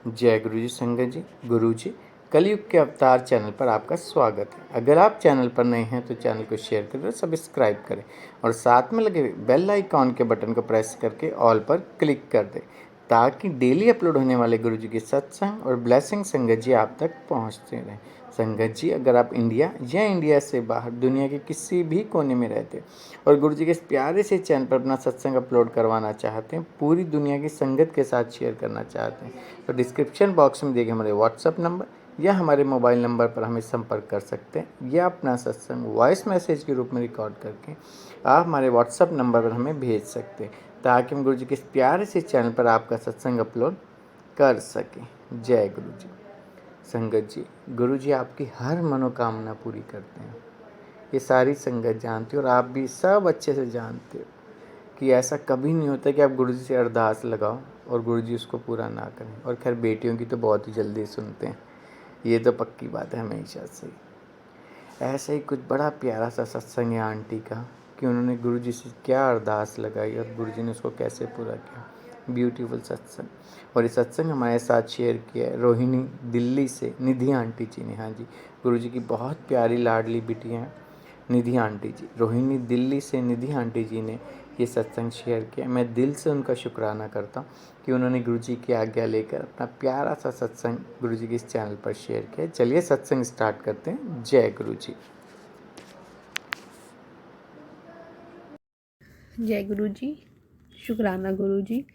जय गुरु जी। संगत जी, गुरु जी, कलयुग के अवतार चैनल पर आपका स्वागत है। अगर आप चैनल पर नए हैं तो चैनल को शेयर करें, सब्सक्राइब करें और साथ में लगे बेल आइकॉन के बटन को प्रेस करके ऑल पर क्लिक कर दें, ताकि डेली अपलोड होने वाले गुरु जी के सत्संग और ब्लेसिंग संगत जी आप तक पहुंचते रहें। संगत जी, अगर आप इंडिया या इंडिया से बाहर दुनिया के किसी भी कोने में रहते और गुरु जी के इस प्यारे से चैनल पर अपना सत्संग अपलोड करवाना चाहते हैं, पूरी दुनिया की संगत के साथ शेयर करना चाहते हैं, तो डिस्क्रिप्शन बॉक्स में दिए गए हमारे व्हाट्सअप नंबर या हमारे मोबाइल नंबर पर हमें संपर्क कर सकते हैं, या अपना सत्संग वॉइस मैसेज के रूप में रिकॉर्ड करके आप हमारे व्हाट्सअप नंबर पर हमें भेज सकते हैं, ताकि हम गुरु जी के इस प्यारे से चैनल पर आपका सत्संग अपलोड कर सकें। जय गुरु जी। संगत जी, गुरु जी आपकी हर मनोकामना पूरी करते हैं। ये सारी संगत जानती है और आप भी सब अच्छे से जानते हो कि ऐसा कभी नहीं होता कि आप गुरु जी से अरदास लगाओ और गुरु जी उसको पूरा ना करें। और खैर बेटियों की तो बहुत ही जल्दी सुनते हैं, ये तो पक्की बात है हमेशा से। ऐसा ही कुछ बड़ा प्यारा सा सत्संग है आंटी का कि उन्होंने गुरु जी से क्या अरदास लगाई और गुरु जी ने उसको कैसे पूरा किया। ब्यूटीफुल सत्संग। और ये सत्संग हमारे साथ शेयर किया है रोहिणी दिल्ली से निधि आंटी जी ने। हाँ जी, गुरु जी की बहुत प्यारी लाडली बिटिया हैं निधि आंटी जी। रोहिणी दिल्ली से निधि आंटी जी ने ये सत्संग शेयर किया। मैं दिल से उनका शुक्राना करता हूँ कि उन्होंने गुरु जी की आज्ञा लेकर अपना प्यारा सा सत्संग गुरु जी के इस चैनल पर शेयर किया। चलिए सत्संग स्टार्ट करते हैं। जय गुरु जी। जय गुरु जी। शुक्राना गुरु जी।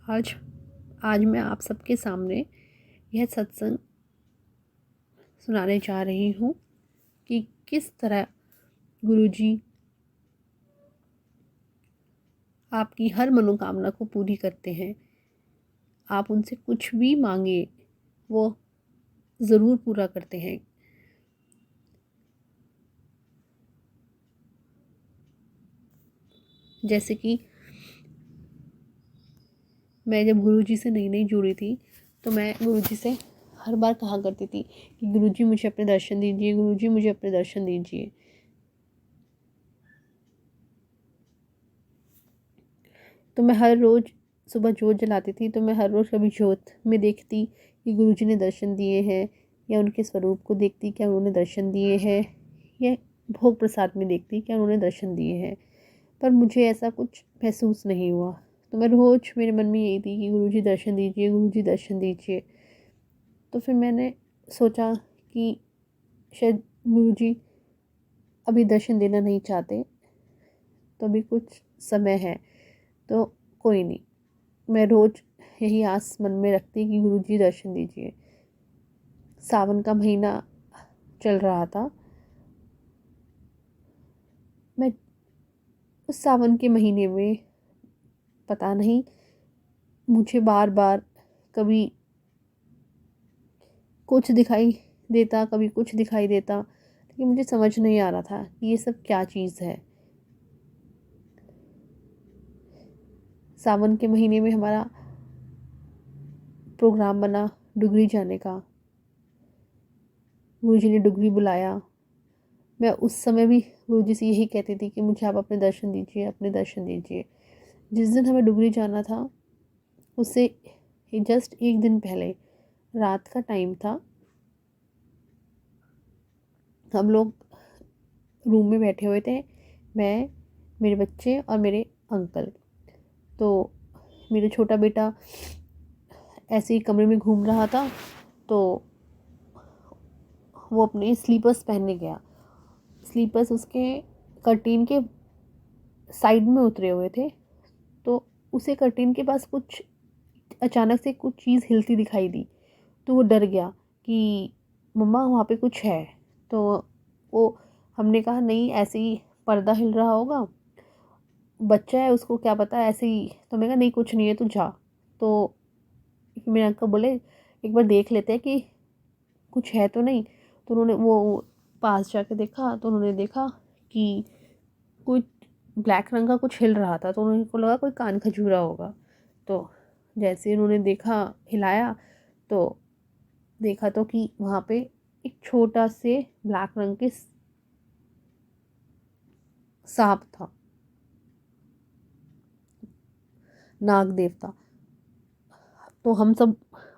आज मैं आप सबके सामने यह सत्संग सुनाने जा रही हूँ कि किस तरह गुरु जी आपकी हर मनोकामना को पूरी करते हैं। आप उनसे कुछ भी मांगे वो ज़रूर पूरा करते हैं। जैसे कि मैं जब गुरु जी से नई जुड़ी थी तो मैं गुरु जी से हर बार कहा करती थी कि गुरु जी मुझे अपने दर्शन दीजिए, गुरु जी मुझे अपने दर्शन दीजिए। तो मैं हर रोज़ सुबह जोत जलाती थी, तो मैं हर रोज़ कभी जोत में देखती कि गुरुजी ने दर्शन दिए हैं, या उनके स्वरूप को देखती क्या उन्होंने दर्शन दिए हैं, या भोग प्रसाद में देखती क्या उन्होंने दर्शन दिए हैं। पर मुझे ऐसा कुछ महसूस नहीं हुआ। तो मैं रोज़ मेरे मन में यही थी कि गुरुजी दर्शन दीजिए, गुरुजी दर्शन दीजिए। तो फिर मैंने सोचा कि शायद गुरुजी अभी दर्शन देना नहीं चाहते, तो अभी कुछ समय है, तो कोई नहीं, मैं रोज़ यही आस मन में रखती कि गुरुजी दर्शन दीजिए। सावन का महीना चल रहा था। मैं उस सावन के महीने में पता नहीं मुझे बार बार कभी कुछ दिखाई देता, कभी कुछ दिखाई देता, लेकिन मुझे समझ नहीं आ रहा था कि ये सब क्या चीज़ है। सावन के महीने में हमारा प्रोग्राम बना डुगरी जाने का। गुरुजी ने डुगरी बुलाया। मैं उस समय भी गुरुजी से यही कहती थी कि मुझे आप अपने दर्शन दीजिए, अपने दर्शन दीजिए। जिस दिन हमें डुगरी जाना था उससे जस्ट एक दिन पहले रात का टाइम था। हम लोग रूम में बैठे हुए थे, मैं, मेरे बच्चे और मेरे अंकल। तो मेरा छोटा बेटा ऐसे ही कमरे में घूम रहा था, तो वो अपने स्लीपर्स पहनने गया। स्लीपर्स उसके कर्टेन के साइड में उतरे हुए थे, तो उसे कर्टेन के पास कुछ अचानक से कुछ चीज़ हिलती दिखाई दी। तो वो डर गया कि मम्मा वहाँ पे कुछ है। तो वो, हमने कहा नहीं, ऐसे ही पर्दा हिल रहा होगा, बच्चा है उसको क्या पता, ऐसे ही। तो मैं कहा नहीं कुछ नहीं है, तू जा। तो मेरे अंकल बोले एक बार देख लेते हैं कि कुछ है तो नहीं। तो उन्होंने वो पास जाके देखा, तो उन्होंने देखा कि कुछ ब्लैक रंग का कुछ हिल रहा था। तो उनको लगा कोई कान खजूरा होगा। तो जैसे उन्होंने देखा, हिलाया, तो देखा तो कि वहाँ पे एक छोटा से ब्लैक रंग के सांप था, नाग देवता। तो हम सब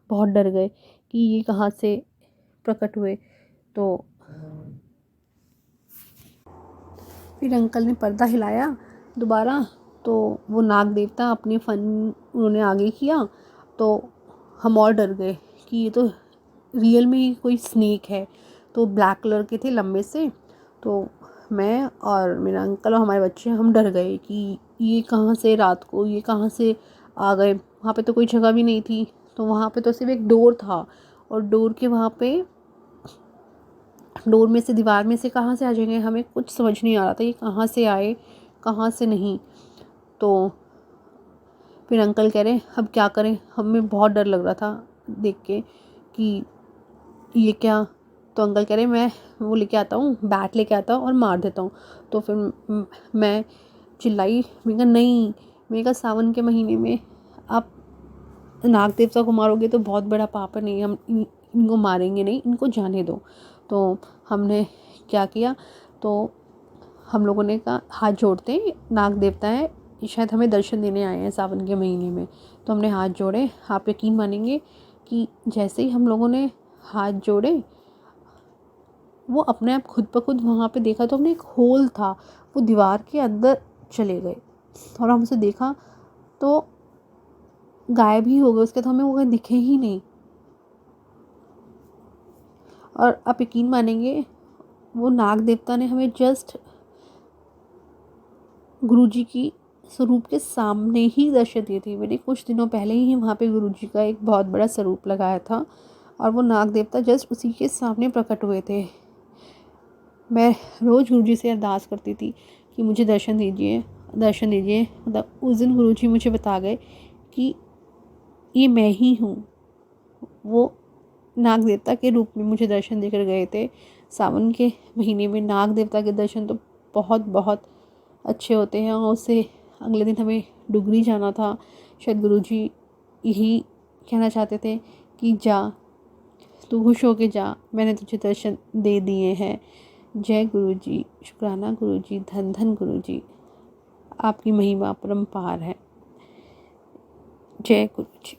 बहुत डर गए कि ये कहाँ से प्रकट हुए। तो फिर अंकल ने पर्दा हिलाया दोबारा, तो वो नाग देवता अपने फन उन्होंने आगे किया। तो हम और डर गए कि ये तो रियल में ही कोई स्नेक है। तो ब्लैक कलर के थे, लंबे से। तो मैं और मेरा अंकल और हमारे बच्चे हम डर गए कि ये कहाँ से रात को ये कहाँ से आ गए। वहाँ पे तो कोई जगह भी नहीं थी, तो वहाँ पे तो सिर्फ एक डोर था, और डोर के वहाँ पे डोर में से दीवार में से कहाँ से आ जाएंगे, हमें कुछ समझ नहीं आ रहा था ये कहाँ से आए कहाँ से नहीं। तो फिर अंकल कह रहे अब क्या करें, हमें बहुत डर लग रहा था देख के कि ये क्या। तो अंकल कह रहे मैं वो लेके आता हूँ, बैट लेके आता हूँ और मार देता हूँ। तो फिर मैं चिल्लाई, मैंने कहा नहीं, मैंने कहा सावन के महीने में आप नाग देवता को मारोगे तो बहुत बड़ा पाप है, नहीं हम इनको मारेंगे नहीं, इनको जाने दो। तो हमने क्या किया, तो हम लोगों ने कहा हाथ जोड़ते हैं, नाग देवता है, ये शायद हमें दर्शन देने आए हैं सावन के महीने में। तो हमने हाथ जोड़े। आप यकीन मानेंगे कि जैसे ही हम लोगों ने हाथ जोड़े, वो अपने आप खुद ब खुद वहाँ पे देखा तो हमने एक होल था, वो दीवार के अंदर चले गए और हमसे देखा तो गायब ही हो गए। उसके तो हमें वो कहीं दिखे ही नहीं। और आप यकीन मानेंगे, वो नाग देवता ने हमें जस्ट गुरुजी की स्वरूप के सामने ही दर्शन दिए थे। मैंने कुछ दिनों पहले ही वहाँ पे गुरुजी का एक बहुत बड़ा स्वरूप लगाया था, और वो नाग देवता जस्ट उसी के सामने प्रकट हुए थे। मैं रोज़ गुरुजी से अरदास करती थी कि मुझे दर्शन दीजिए, दर्शन दीजिए। मतलब उस दिन गुरुजी मुझे बता गए कि ये मैं ही हूँ। वो नाग देवता के रूप में मुझे दर्शन देकर गए थे। सावन के महीने में नाग देवता के दर्शन तो बहुत बहुत अच्छे होते हैं। और उससे अगले दिन हमें डुगरी जाना था। शायद गुरुजी यही कहना चाहते थे कि जा, तू खुश होके जा, मैंने तुझे दर्शन दे दिए हैं। जय गुरुजी, शुक्राना गुरुजी, धन धन गुरुजी, आपकी महिमा परम्पार है। जय गुरुजी।